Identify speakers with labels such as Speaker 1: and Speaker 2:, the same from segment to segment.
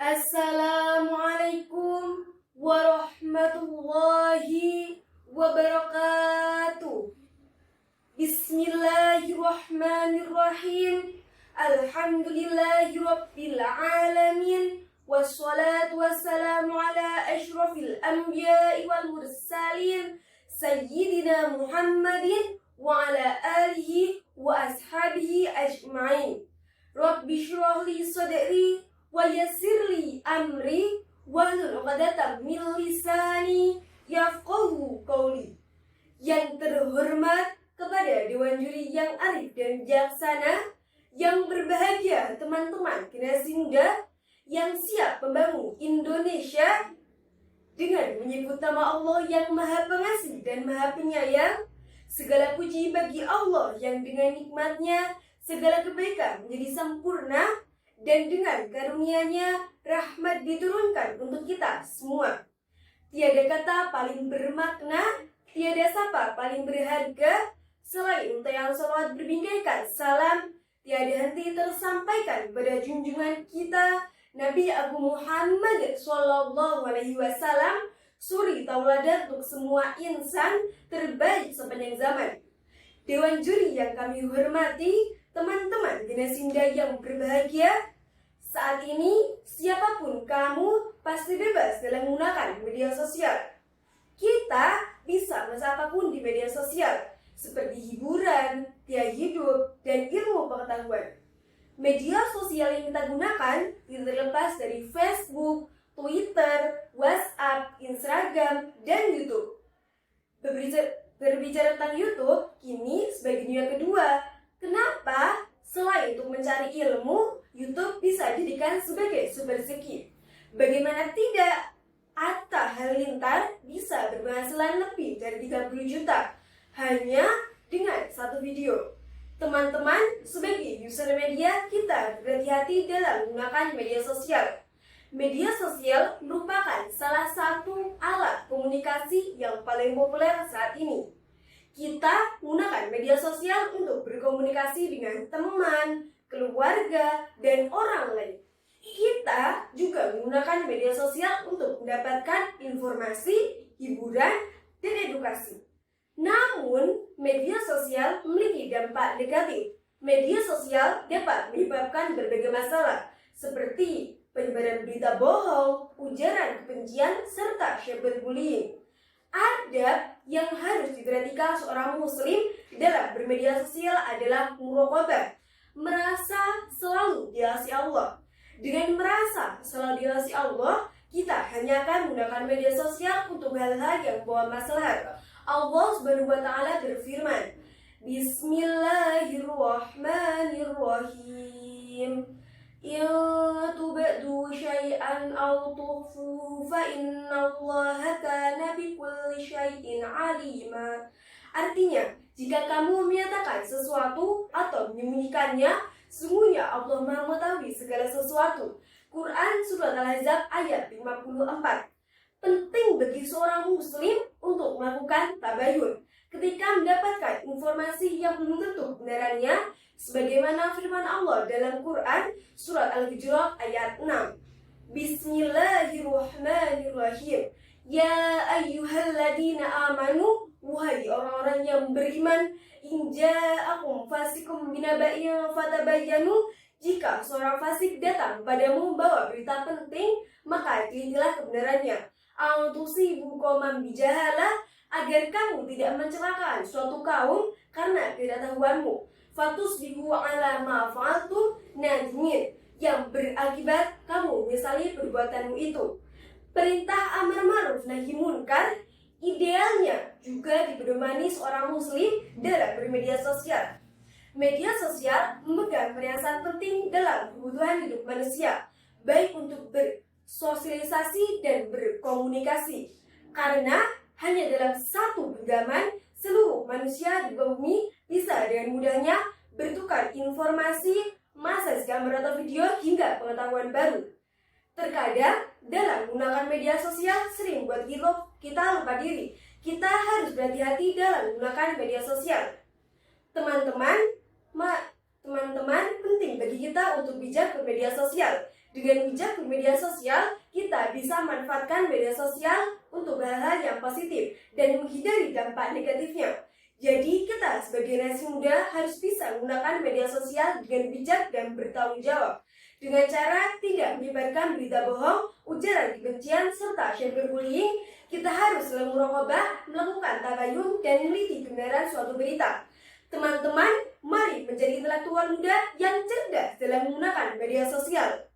Speaker 1: Assalamualaikum warahmatullahi wabarakatuh. Bismillahirrahmanirrahim. Alhamdulillahi rabbil alamin. Wassalatu wassalamu ala asyrafil anbiya'i wal mursalin Sayyidina Muhammadin wa ala alihi wa ashabihi ajma'in. Rabbi syrah li sadri wa yassirli amri wahlul 'uqdatam min lisani yafqahu qawli. Yang terhormat kepada Dewan Juri yang arif dan bijaksana, yang berbahagia teman-teman generasi muda yang siap membangun Indonesia dengan menyebut nama Allah yang Maha Pengasih dan Maha Penyayang. Segala puji bagi Allah yang dengan nikmatnya segala kebaikan menjadi sempurna, dan dengan karunia-Nya rahmat diturunkan untuk kita semua. Tiada kata paling bermakna, tiada sapa paling berharga selain untaian salawat berbingkaikan salam tiada henti tersampaikan pada junjungan kita Nabi Abu Muhammad Sallallahu Alaihi Wasallam, suri tauladan untuk semua insan terbaik sepanjang zaman. Dewan juri yang kami hormati, teman-teman generasi muda yang berbahagia, saat ini siapapun kamu pasti bebas dalam menggunakan media sosial. Kita bisa masa apapun di media sosial, seperti hiburan, gaya hidup, dan ilmu pengetahuan. Media sosial yang kita gunakan tidak terlepas dari Facebook, Twitter, WhatsApp, Instagram, dan YouTube. Berbicara tentang YouTube, kini sebagai dunia kedua. Kenapa? Selain untuk mencari ilmu, YouTube bisa dijadikan sebagai sumber rezeki. Bagaimana tidak? Atta Halilintar bisa berpenghasilan lebih dari 30 juta hanya dengan satu video. Teman-teman, sebagai user media, kita berhati-hati dalam menggunakan media sosial. Media sosial merupakan salah satu alat komunikasi yang paling populer saat ini. Kita menggunakan media sosial untuk berkomunikasi dengan teman, keluarga, dan orang lain. Kita juga menggunakan media sosial untuk mendapatkan informasi, hiburan, dan edukasi. Namun, media sosial memiliki dampak negatif. Media sosial dapat menyebabkan berbagai masalah, seperti penyebaran berita bohong, ujaran kebencian, serta cyberbullying. Adab yang harus diperhatikan seorang muslim dalam bermedia sosial adalah muraqabah, merasa selalu diawasi Allah. Dengan merasa selalu diawasi Allah, kita hanya akan menggunakan media sosial untuk hal-hal yang membawa maslahat. Allah Subhanahu wa Ta'ala berfirman, Bismillahirrahmanirrahim. In tubdu syai'an aw tukhfu fa innallaha kana bikulli syai'in alima. Artinya, jika kamu menyatakan sesuatu atau menyembunyikannya, sesungguhnya Allah Maha mengetahui segala sesuatu. Quran Surat Al-Ahzab ayat 54. Penting bagi seorang muslim untuk melakukan tabayun ketika mendapatkan informasi yang belum tentu kebenarannya, sebagaimana firman Allah dalam Quran Surat Al-Hujurat ayat 6. Bismillahirrahmanirrahim. Ya ayyuhalladzina amanu, wahai orang-orang yang beriman, in ja'akum fasikum binaba'in fatabayyanu, jika seorang fasik datang padamu membawa berita penting, maka telitilah kebenarannya. Antusibu qauman bijahalah, agar kamu tidak mencelakakan suatu kaum karena ketidaktahuanmu. Fatusbihu ala ma fa'altum nadimin, yang berakibat kamu menyesali perbuatanmu itu. Perintah amar ma'ruf nahi munkar idealnya juga dipedomani seorang muslim dalam bermedia sosial. Media sosial memegang peranan penting dalam kebutuhan hidup manusia, baik untuk bersosialisasi dan berkomunikasi. Karena hanya dalam satu genggaman, seluruh manusia di bumi bisa dengan mudahnya bertukar informasi, message, gambar atau video hingga pengetahuan baru. Terkadang dalam menggunakan media sosial sering buat kita lupa diri. Kita harus berhati-hati dalam menggunakan media sosial. Teman-teman, penting bagi kita untuk bijak bermedia sosial. Dengan bijak di media sosial, kita bisa manfaatkan media sosial untuk hal-hal yang positif dan menghindari dampak negatifnya. Jadi kita sebagai generasi muda harus bisa menggunakan media sosial dengan bijak dan bertanggung jawab. Dengan cara tidak menyebarkan berita bohong, ujaran kebencian, serta cyberbullying, kita harus selalu muraqabah, melakukan tabayun, dan meneliti kebenaran suatu berita. Teman-teman, mari menjadi intelektual muda yang cerdas dalam menggunakan media sosial.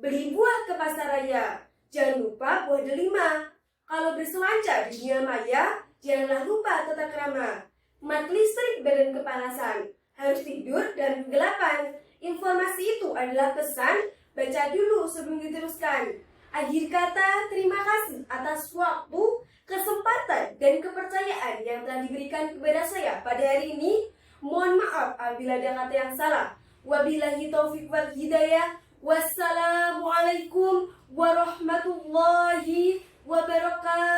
Speaker 1: Beli buah ke pasar raya, jangan lupa buah delima. Kalau berselancar di dunia maya, janganlah lupa tata krama. Mati listrik badan kepanasan, harus tidur dan kegelapan. Informasi itu adalah pesan, baca dulu sebelum diteruskan. Akhir kata, terima kasih atas waktu, kesempatan, dan kepercayaan yang telah diberikan kepada saya pada hari ini. Mohon maaf apabila ada kata yang salah. Wabillahi taufiq wal hidayah. Wassalamualaikum warahmatullahi wabarakatuh.